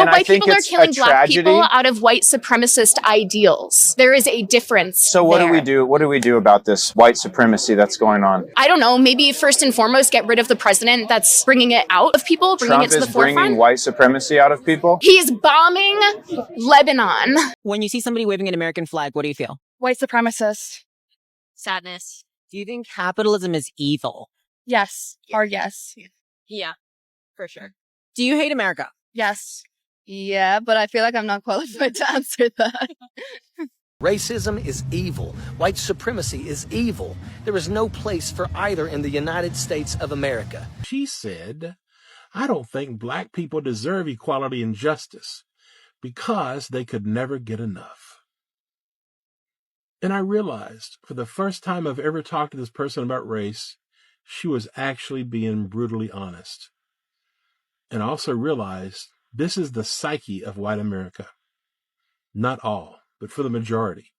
But white people are killing black people out of white supremacist ideals. There is a difference. So what do we do? What do we do about this white supremacy that's going on? I don't know. Maybe first and foremost, get rid of the president that's bringing it out of people, bringing it to the forefront. Trump is bringing white supremacy out of people? He's bombing Lebanon. When you see somebody waving an American flag, what do you feel? White supremacist. Sadness. Do you think capitalism is evil? Yes. Hard yes. Yeah, for sure. Do you hate America? Yes. Yeah, but I feel like I'm not qualified to answer that. Racism is evil. White supremacy is evil. There is no place for either in the United States of America. She said, I don't think black people deserve equality and justice because they could never get enough. And I realized for the first time I've ever talked to this person about race, she was actually being brutally honest. And I also realized this is the psyche of white America. Not all, but for the majority.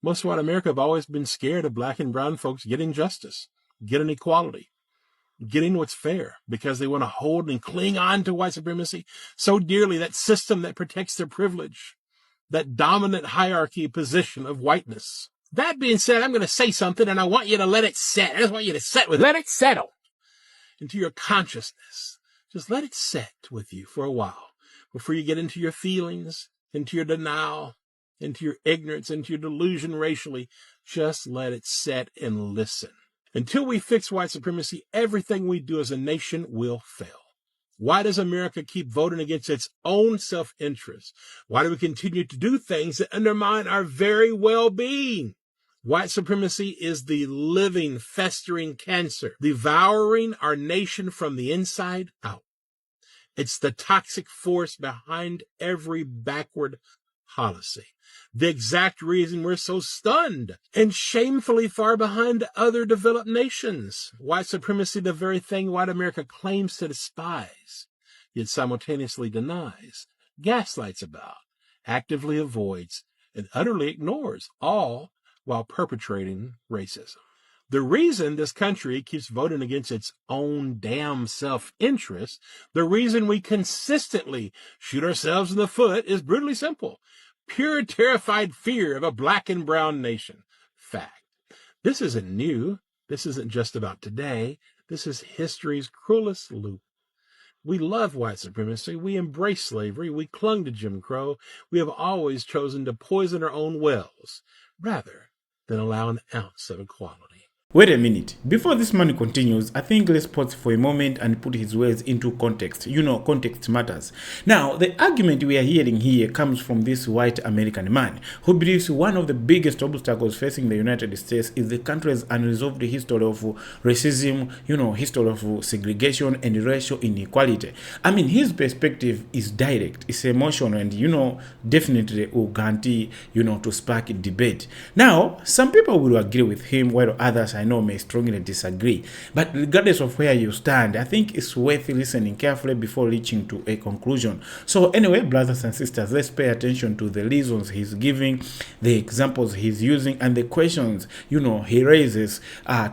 Most of white America have always been scared of black and brown folks getting justice, getting equality, getting what's fair, because they want to hold and cling on to white supremacy so dearly, that system that protects their privilege, that dominant hierarchy position of whiteness. That being said, I'm going to say something and I want you to let it set. I just want you to set with it. Let it settle into your consciousness. Just let it set with you for a while before you get into your feelings, into your denial, into your ignorance, into your delusion racially. Just let it set and listen. Until we fix white supremacy, everything we do as a nation will fail. Why does America keep voting against its own self-interest? Why do we continue to do things that undermine our very well-being? White supremacy is the living, festering cancer, devouring our nation from the inside out. It's the toxic force behind every backward policy. The exact reason we're so stunned and shamefully far behind other developed nations. White supremacy, the very thing white America claims to despise, yet simultaneously denies, gaslights about, actively avoids, and utterly ignores, all while perpetrating racism. The reason this country keeps voting against its own damn self-interest, the reason we consistently shoot ourselves in the foot is brutally simple. Pure terrified fear of a black and brown nation. Fact. This isn't new. This isn't just about today. This is history's cruelest loop. We love white supremacy. We embrace slavery. We clung to Jim Crow. We have always chosen to poison our own wells rather than allow an ounce of equality. Wait a minute. Before this man continues, I think let's pause for a moment and put his words into context. You know, context matters. Now, the argument we are hearing here comes from this white American man who believes one of the biggest obstacles facing the United States is the country's unresolved history of racism, history of segregation and racial inequality. I mean, his perspective is direct, it's emotional, and, definitely will guarantee, to spark debate. Now, some people will agree with him, while others I know may strongly disagree. But regardless of where you stand, I think it's worth listening carefully before reaching to a conclusion. So anyway, brothers and sisters, let's pay attention to the reasons he's giving, the examples he's using, and the questions, he raises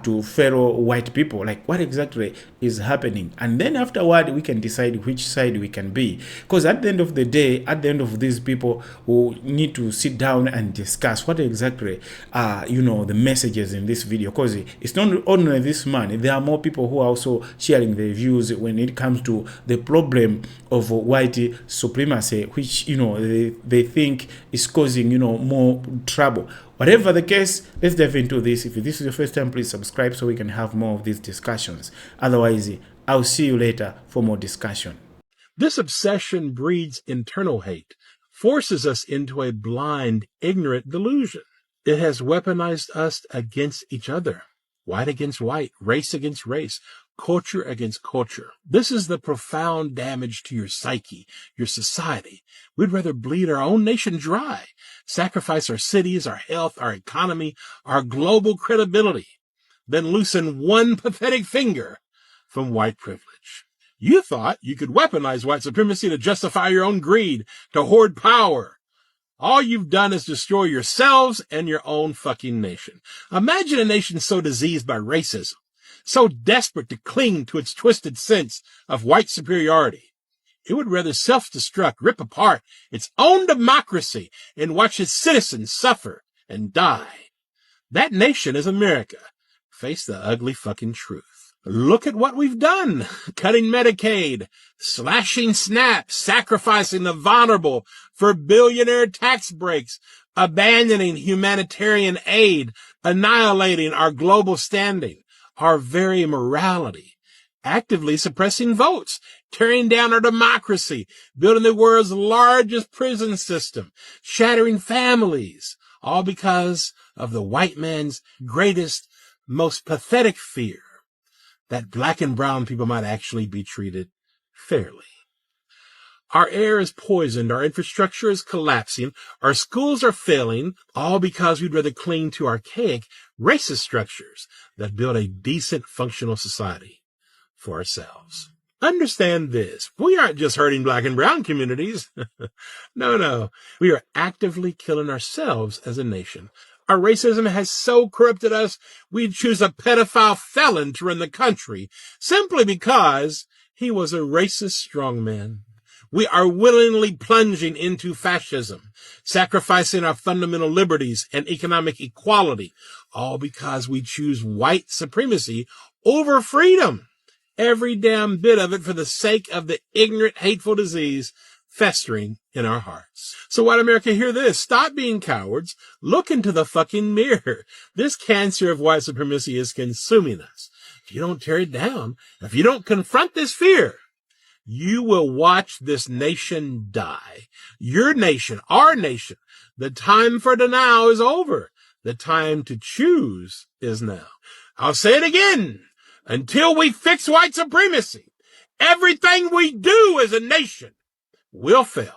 to fellow white people, like what exactly is happening. And then afterward, we can decide which side we can be. Because at the end of the day, at the end of these people who need to sit down and discuss what exactly are, the messages in this video. Because it's not only this man, there are more people who are also sharing their views when it comes to the problem of white supremacy, which, they think is causing, more trouble. Whatever the case, let's dive into this. If this is your first time, please subscribe so we can have more of these discussions. Otherwise, I'll see you later for more discussion. This obsession breeds internal hate, forces us into a blind, ignorant delusion. It has weaponized us against each other. White against white, race against race, culture against culture. This is the profound damage to your psyche, your society. We'd rather bleed our own nation dry, sacrifice our cities, our health, our economy, our global credibility, than loosen one pathetic finger from white privilege. You thought you could weaponize white supremacy to justify your own greed, to hoard power. All you've done is destroy yourselves and your own fucking nation. Imagine a nation so diseased by racism, so desperate to cling to its twisted sense of white superiority. It would rather self-destruct, rip apart its own democracy and watch its citizens suffer and die. That nation is America. Face the ugly fucking truth. Look at what we've done. Cutting Medicaid, slashing SNAP, sacrificing the vulnerable for billionaire tax breaks, abandoning humanitarian aid, annihilating our global standing, our very morality, actively suppressing votes, tearing down our democracy, building the world's largest prison system, shattering families, all because of the white man's greatest, most pathetic fear, that black and brown people might actually be treated fairly. Our air is poisoned, our infrastructure is collapsing, our schools are failing, all because we'd rather cling to archaic, racist structures that build a decent, functional society for ourselves. Understand this. We aren't just hurting black and brown communities. No. We are actively killing ourselves as a nation. Our racism has so corrupted us, we'd choose a pedophile felon to run the country simply because he was a racist strongman. We are willingly plunging into fascism, sacrificing our fundamental liberties and economic equality, all because we choose white supremacy over freedom. Every damn bit of it for the sake of the ignorant, hateful disease festering in our hearts. So white America, hear this. Stop being cowards. Look into the fucking mirror. This cancer of white supremacy is consuming us. If you don't tear it down, if you don't confront this fear, you will watch this nation die. Your nation, our nation. The time for denial is over. The time to choose is now. I'll say it again. Until we fix white supremacy, everything we do as a nation will fail.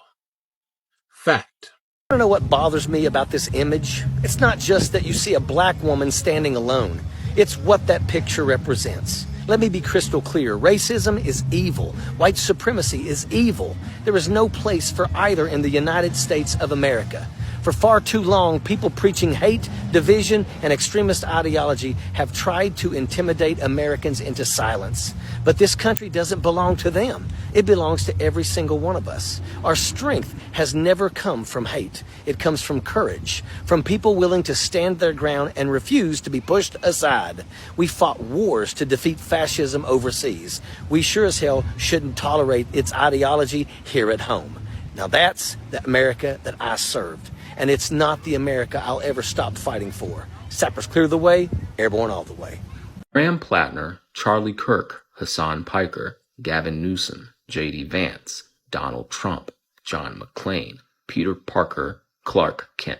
Fact. I don't know what bothers me about this image. It's not just that you see a black woman standing alone. It's what that picture represents. Let me be crystal clear. Racism is evil. White supremacy is evil. There is no place for either in the United States of America. For far too long, people preaching hate, division, and extremist ideology have tried to intimidate Americans into silence. But this country doesn't belong to them. It belongs to every single one of us. Our strength has never come from hate. It comes from courage, from people willing to stand their ground and refuse to be pushed aside. We fought wars to defeat fascism overseas. We sure as hell shouldn't tolerate its ideology here at home. Now that's the America that I served. And it's not the America I'll ever stop fighting for. Sappers clear the way, airborne all the way. Graham Plattner, Charlie Kirk, Hassan Piker, Gavin Newsom, J.D. Vance, Donald Trump, John McCain, Peter Parker, Clark Kent.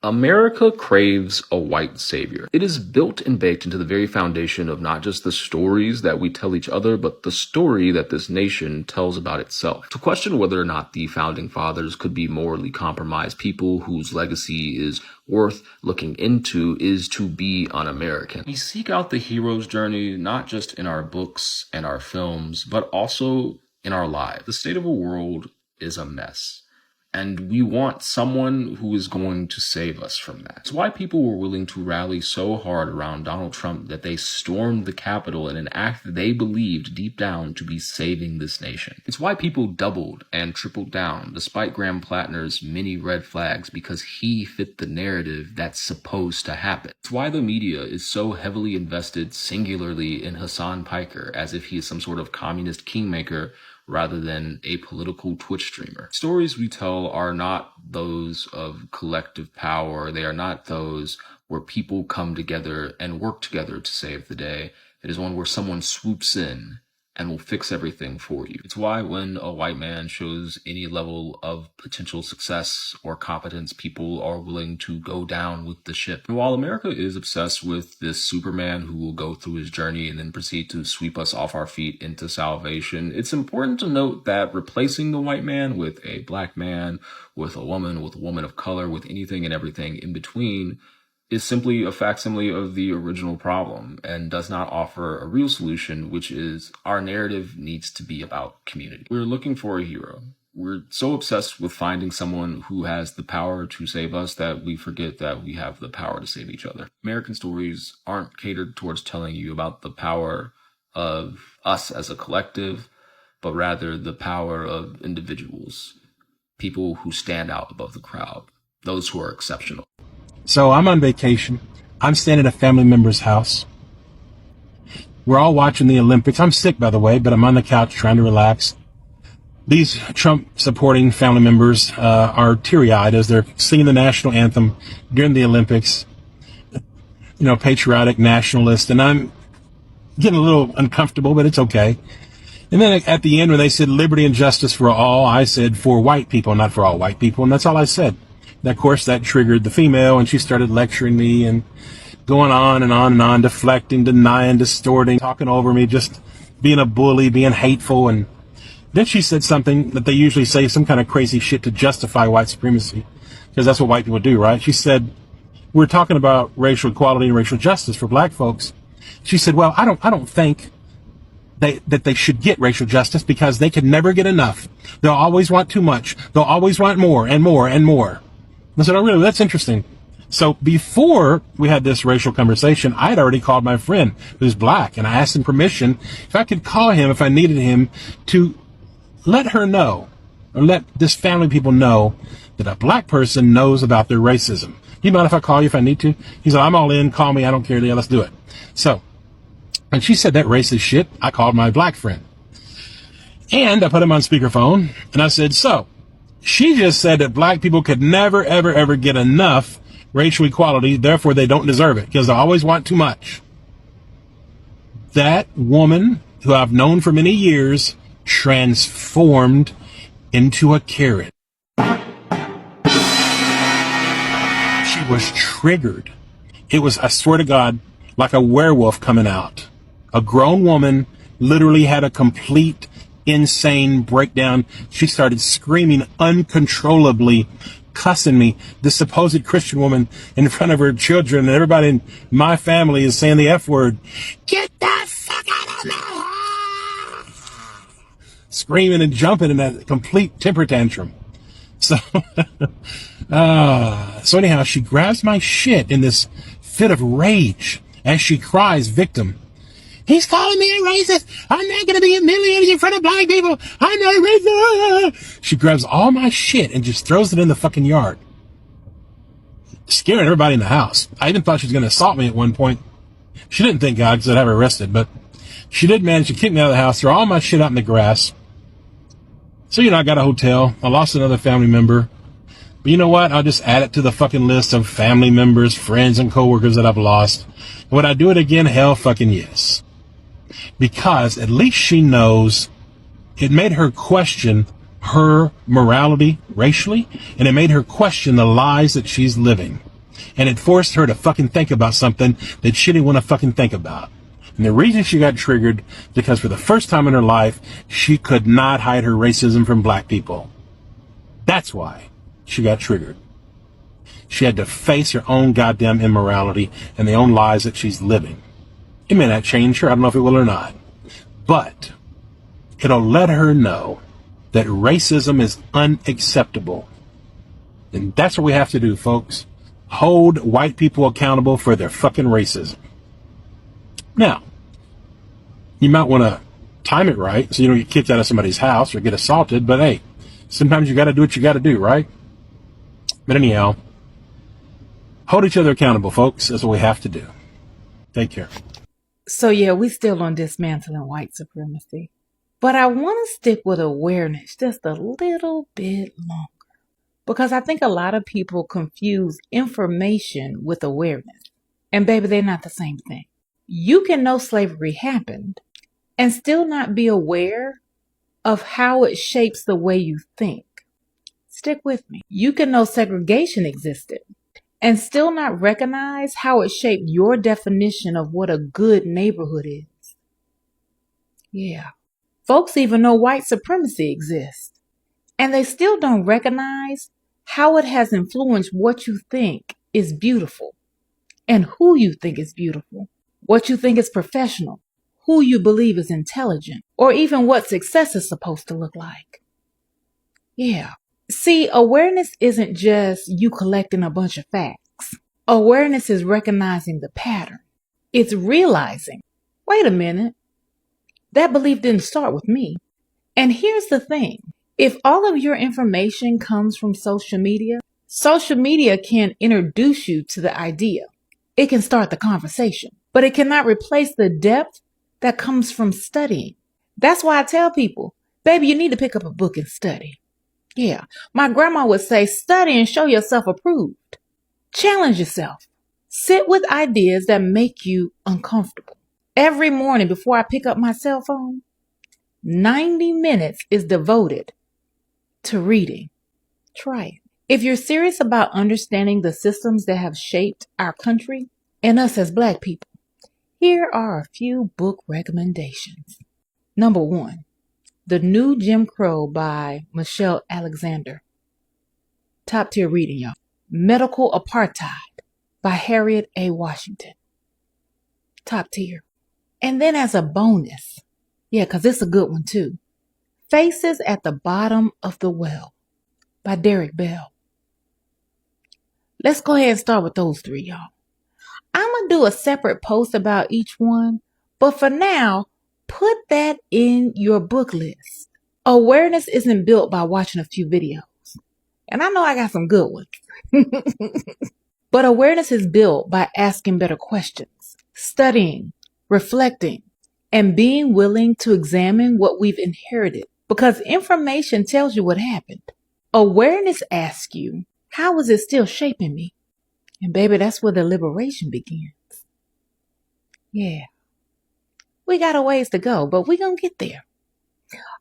America craves a white savior. It is built and baked into the very foundation of not just the stories that we tell each other, but the story that this nation tells about itself. To question whether or not the founding fathers could be morally compromised people whose legacy is worth looking into is to be un-American. We seek out the hero's journey not just in our books and our films, but also in our lives. The state of the world is a mess. And we want someone who is going to save us from that. It's why people were willing to rally so hard around Donald Trump that they stormed the Capitol in an act that they believed deep down to be saving this nation. It's why people doubled and tripled down despite Graham Plattner's many red flags because he fit the narrative that's supposed to happen. It's why the media is so heavily invested singularly in Hassan Piker as if he is some sort of communist kingmaker rather than a political Twitch streamer. Stories we tell are not those of collective power. They are not those where people come together and work together to save the day. It is one where someone swoops in and will fix everything for you. It's why when a white man shows any level of potential success or competence, people are willing to go down with the ship. And while America is obsessed with this Superman who will go through his journey and then proceed to sweep us off our feet into salvation, it's important to note that replacing the white man with a black man, with a woman of color, with anything and everything in between is simply a facsimile of the original problem and does not offer a real solution, which is our narrative needs to be about community. We're looking for a hero. We're so obsessed with finding someone who has the power to save us that we forget that we have the power to save each other. American stories aren't catered towards telling you about the power of us as a collective, but rather the power of individuals, people who stand out above the crowd, those who are exceptional. So I'm on vacation. I'm staying at a family member's house. We're all watching the Olympics. I'm sick, by the way, but I'm on the couch trying to relax. These Trump-supporting family members are teary-eyed as they're singing the national anthem during the Olympics. You know, patriotic, nationalist, and I'm getting a little uncomfortable, but it's okay. And then at the end, when they said liberty and justice for all, I said for white people, not for all white people, and that's all I said. And of course, that triggered the female, and she started lecturing me and going on and on and on, deflecting, denying, distorting, talking over me, just being a bully, being hateful. And then she said something that they usually say, some kind of crazy shit to justify white supremacy, because that's what white people do, right? She said, we're talking about racial equality and racial justice for black folks. She said, well, I don't think that they should get racial justice because they can never get enough. They'll always want too much. They'll always want more and more and more. I said, oh, really? That's interesting. So before we had this racial conversation, I had already called my friend who's black, and I asked him permission if I could call him if I needed him to let her know, or let this family people know that a black person knows about their racism. You mind if I call you if I need to? He said, I'm all in. Call me. I don't care. Yeah, let's do it. So, and she said that racist shit. I called my black friend. And I put him on speakerphone, and I said, so, she just said that black people could never, ever, ever get enough racial equality, therefore they don't deserve it, because they always want too much. That woman, who I've known for many years, transformed into a carrot. She was triggered. It was, I swear to God, like a werewolf coming out. A grown woman literally had a complete insane breakdown. She started screaming uncontrollably, cussing me, this supposed Christian woman, in front of her children, and everybody in my family is saying the F word. Get that fuck out of my house! Screaming and jumping in a complete temper tantrum. So, so anyhow, she grabs my shit in this fit of rage as she cries victim. He's calling me a racist. I'm not going to be humiliated in front of black people. I'm not a racist. She grabs all my shit and just throws it in the fucking yard, scaring everybody in the house. I even thought she was going to assault me at one point. She didn't, thank God, because I'd have her arrested, but she did manage to kick me out of the house, throw all my shit out in the grass. So, you know, I got a hotel. I lost another family member. But you know what? I'll just add it to the fucking list of family members, friends, and coworkers that I've lost. Would I do it again? Hell fucking yes. Because at least she knows it made her question her morality racially, and it made her question the lies that she's living. And it forced her to fucking think about something that she didn't want to fucking think about. And the reason she got triggered, because for the first time in her life, she could not hide her racism from black people. That's why she got triggered. She had to face her own goddamn immorality and the own lies that she's living. It may not change her, I don't know if it will or not, but it'll let her know that racism is unacceptable. And that's what we have to do, folks. Hold white people accountable for their fucking racism. Now, you might want to time it right so you don't get kicked out of somebody's house or get assaulted, but hey, sometimes you got to do what you got to do, right? But anyhow, hold each other accountable, folks. That's what we have to do. Take care. So yeah, we still on dismantling white supremacy. But I want to stick with awareness just a little bit longer. Because I think a lot of people confuse information with awareness. And baby, they're not the same thing. You can know slavery happened and still not be aware of how it shapes the way you think. Stick with me. You can know segregation existed and still not recognize how it shaped your definition of what a good neighborhood is. Yeah. Folks even know white supremacy exists, and they still don't recognize how it has influenced what you think is beautiful and who you think is beautiful, what you think is professional, who you believe is intelligent, or even what success is supposed to look like. Yeah. See, awareness isn't just you collecting a bunch of facts. Awareness is recognizing the pattern. It's realizing, wait a minute, that belief didn't start with me, And here's the thing. If all of your information comes from social media can introduce you to the idea. It can start the conversation, but it cannot replace the depth that comes from studying. That's why I tell people, baby, you need to pick up a book and study. Yeah, my grandma would say, study and show yourself approved. Challenge yourself. Sit with ideas that make you uncomfortable. Every morning before I pick up my cell phone, 90 minutes is devoted to reading. Try it. If you're serious about understanding the systems that have shaped our country and us as Black people, here are a few book recommendations. Number 1, The New Jim Crow by Michelle Alexander. Top tier reading, y'all. Medical Apartheid by Harriet A. Washington. Top tier. And then as a bonus, because it's a good one too, Faces at the Bottom of the Well by Derek Bell. Let's go ahead and start with those 3, y'all. I'm going to do a separate post about each one, but for now, put that in your book list. Awareness isn't built by watching a few videos. And I know I got some good ones. But awareness is built by asking better questions, studying, reflecting, and being willing to examine what we've inherited. Because information tells you what happened. Awareness asks you, how is it still shaping me? And baby, that's where the liberation begins. Yeah. We got a ways to go, but we're going to get there.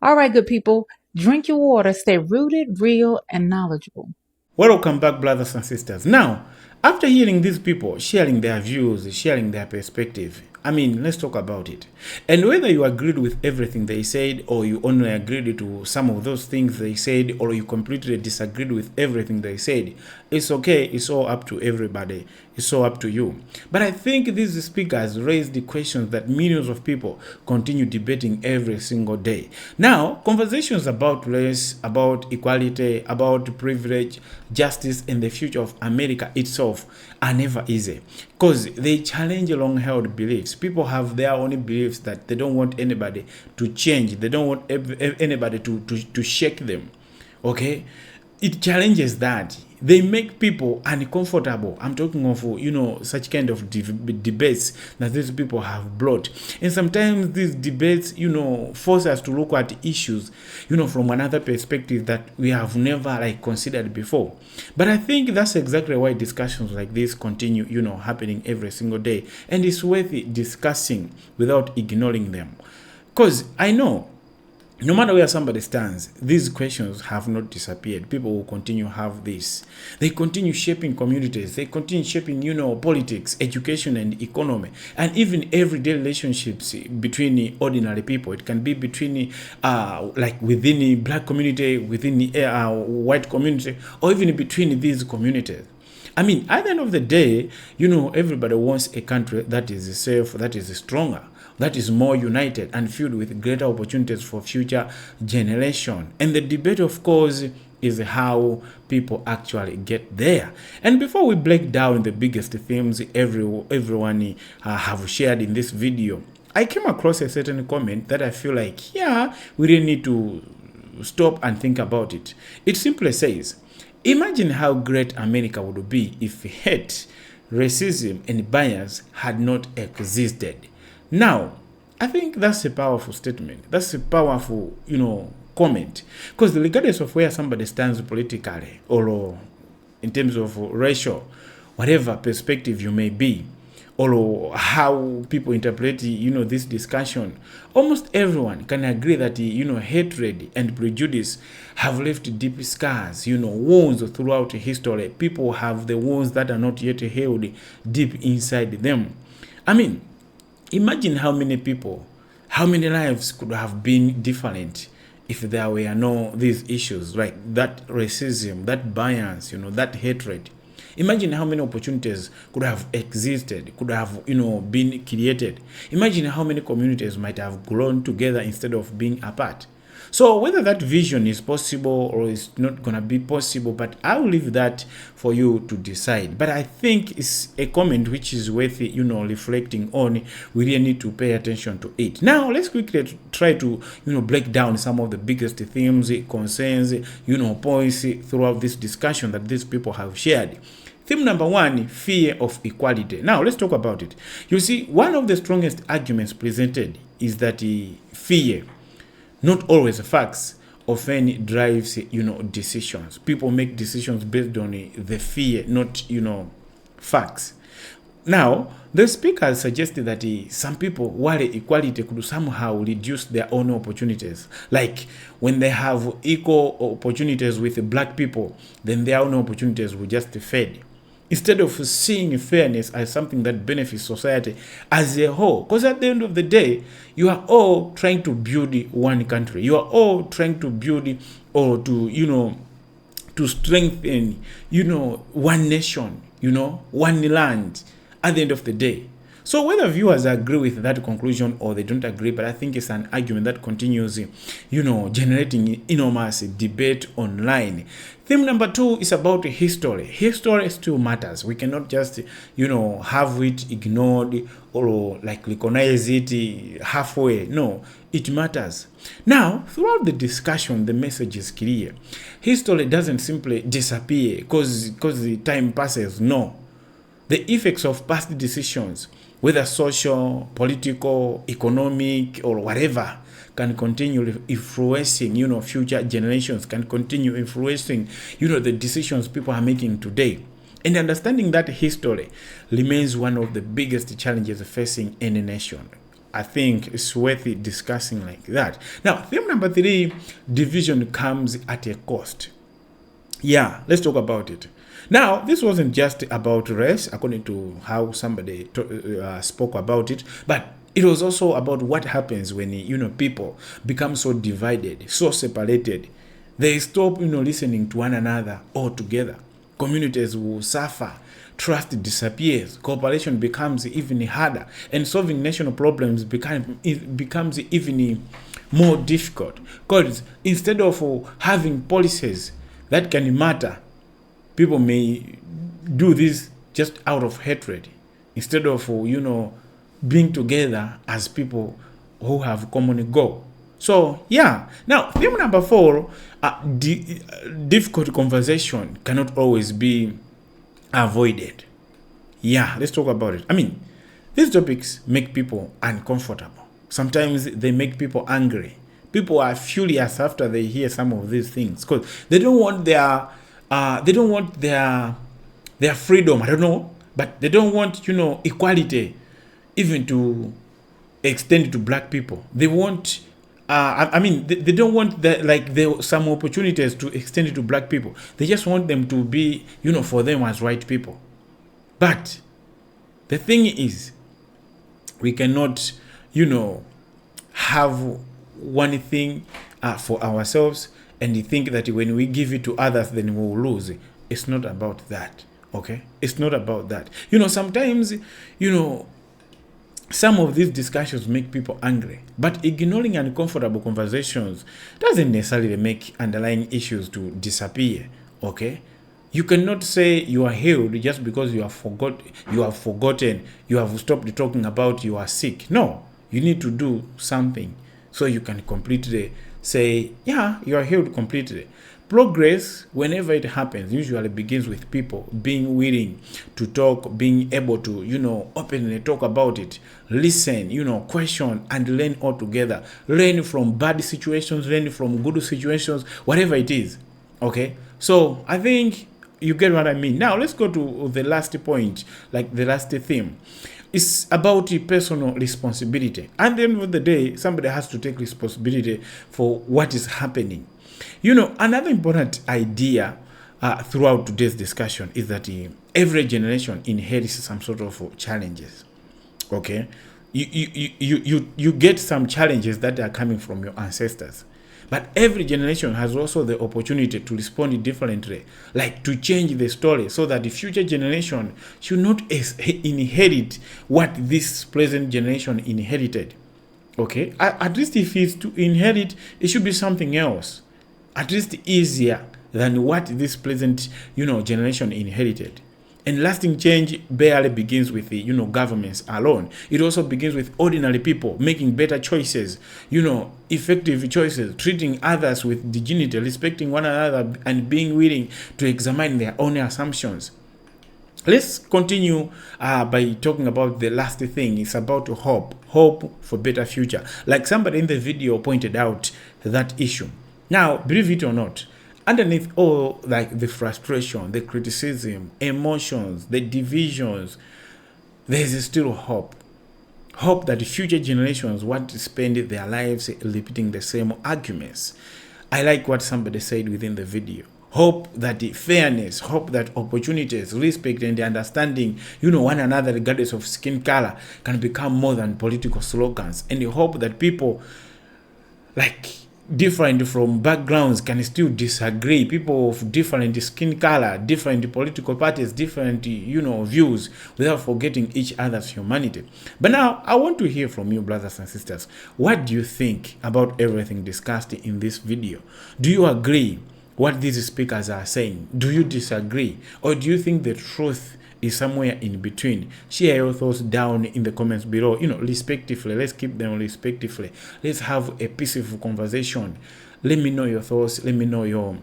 All right, good people. Drink your water, stay rooted, real, and knowledgeable. Welcome back, brothers and sisters. Now, after hearing these people sharing their views, sharing their perspective, let's talk about it. And whether you agreed with everything they said, or you only agreed to some of those things they said, or you completely disagreed with everything they said, it's okay. It's all up to everybody. It's all up to you. But I think these speakers raised the questions that millions of people continue debating every single day. Now, conversations about race, about equality, about privilege, justice, and the future of America itself are never easy, because they challenge long-held beliefs. People have their own beliefs that they don't want anybody to change. They don't want anybody to shake them. Okay? It challenges that. They make people uncomfortable. I'm talking of, such kind of debates that these people have brought. And sometimes these debates, force us to look at issues, from another perspective that we have never considered before. But I think that's exactly why discussions like this continue, happening every single day. And it's worth discussing without ignoring them. Because I know, no matter where somebody stands, these questions have not disappeared. People will continue to have this. They continue shaping communities. They continue shaping, politics, education, and economy, and even everyday relationships between ordinary people. It can be between, within the Black community, within the white community, or even between these communities. At the end of the day, everybody wants a country that is safe, that is stronger, that is more united and filled with greater opportunities for future generation. And the debate, of course, is how people actually get there. And before we break down the biggest themes everyone have shared in this video, I came across a certain comment that I feel like, we really need to stop and think about it. It simply says, imagine how great America would be if hate, racism, and bias had not existed. Now, I think that's a powerful statement. That's a powerful, comment. Because regardless of where somebody stands politically or in terms of racial, whatever perspective you may be, or how people interpret, this discussion, almost everyone can agree that, hatred and prejudice have left deep scars, wounds throughout history. People have the wounds that are not yet healed deep inside them. Imagine how many people, how many lives could have been different if there were no these issues, like that racism, that bias, that hatred. Imagine how many opportunities could have existed, could have, been created. Imagine how many communities might have grown together instead of being apart. So whether that vision is possible or is not going to be possible, but I will leave that for you to decide. But I think it's a comment which is worth, reflecting on. We really need to pay attention to it. Now, let's quickly try to, break down some of the biggest themes, concerns, points throughout this discussion that these people have shared. Theme number 1, fear of equality. Now, let's talk about it. You see, one of the strongest arguments presented is that fear, not always facts, often drives, decisions. People make decisions based on the fear, not, facts. Now, the speaker suggested that some people, while equality could somehow reduce their own opportunities, like when they have equal opportunities with black people, then their own opportunities will just fade. Instead of seeing fairness as something that benefits society as a whole. Because at the end of the day, you are all trying to build one country. You are all trying to build or to, to strengthen, one nation, one land at the end of the day. So whether viewers agree with that conclusion or they don't agree, but I think it's an argument that continues, generating enormous debate online. Theme number 2 is about history. History still matters. We cannot just, have it ignored or like recognize it halfway. No, it matters. Now, throughout the discussion, the message is clear. History doesn't simply disappear because the time passes. No. The effects of past decisions, whether social, political, economic, or whatever, can continue influencing, future generations, can continue influencing, the decisions people are making today. And understanding that history remains one of the biggest challenges facing any nation. I think it's worth discussing like that. Now, theme number 3, division comes at a cost. Yeah, let's talk about it. Now, this wasn't just about race, according to how somebody spoke about it, but it was also about what happens when, people become so divided, so separated. They stop, listening to one another altogether. Communities will suffer. Trust disappears. Cooperation becomes even harder. And solving national problems becomes even more difficult. Because instead of having policies that can matter, people may do this just out of hatred instead of, being together as people who have common goal. So, yeah. Now, theme number 4, difficult conversation cannot always be avoided. Yeah, let's talk about it. I mean, these topics make people uncomfortable. Sometimes they make people angry. People are furious after they hear some of these things because they don't want their freedom. I don't know, but they don't want, equality even to extend to black people. They want, they don't want some opportunities to extend it to black people. They just want them to be, for them as white people. But the thing is, we cannot, have one thing for ourselves and think that when we give it to others, then we will lose. It's not about that, okay? It's not about that. Sometimes, some of these discussions make people angry, but ignoring uncomfortable conversations doesn't necessarily make underlying issues to disappear, okay? You cannot say you are healed just because you have forgotten, you have stopped talking about you are sick. No, you need to do something so you can completely say, yeah, you are healed completely. Progress, whenever it happens, usually begins with people being willing to talk, being able to, openly talk about it, listen, question, and learn all together. Learn from bad situations, learn from good situations, whatever it is. Okay? So, I think you get what I mean. Now, let's go to the last point, like the last theme. It's about personal responsibility. At the end of the day, somebody has to take responsibility for what is happening. Another important idea throughout today's discussion is that every generation inherits some sort of challenges. Okay, you get some challenges that are coming from your ancestors, but every generation has also the opportunity to respond differently, like to change the story so that the future generation should not inherit what this present generation inherited. Okay, at least if it's to inherit, it should be something else, at least easier than what this present, generation inherited. And lasting change barely begins with the, governments alone. It also begins with ordinary people making better choices, effective choices, treating others with dignity, respecting one another, and being willing to examine their own assumptions. Let's continue by talking about the last thing. It's about hope for better future. Like somebody in the video pointed out that issue. Now, believe it or not, underneath all like the frustration, the criticism, emotions, the divisions, there's still hope. Hope that future generations want to spend their lives repeating the same arguments. I like what somebody said within the video. Hope that the fairness, hope that opportunities, respect, and understanding, one another regardless of skin color can become more than political slogans. And hope that people like different from backgrounds can still disagree. People of different skin color, different political parties, different, views, without forgetting each other's humanity. But now I want to hear from you, brothers and sisters. What do you think about everything discussed in this video? Do you agree what these speakers are saying? Do you disagree? Or do you think the truth is somewhere in between? Share your thoughts down in the comments below, respectively. Let's keep them respectively. Let's have a peaceful conversation. Let me know your thoughts. Let me know your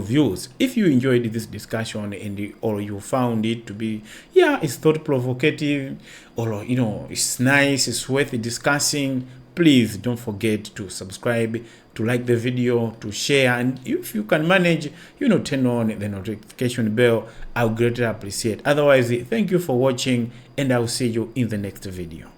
views. If you enjoyed this discussion or you found it to be, it's thought provocative, or it's nice, it's worth discussing, please don't forget to subscribe, to like the video, to share, and if you can manage, turn on the notification bell. I'll greatly appreciate. Otherwise, thank you for watching, and I'll see you in the next video.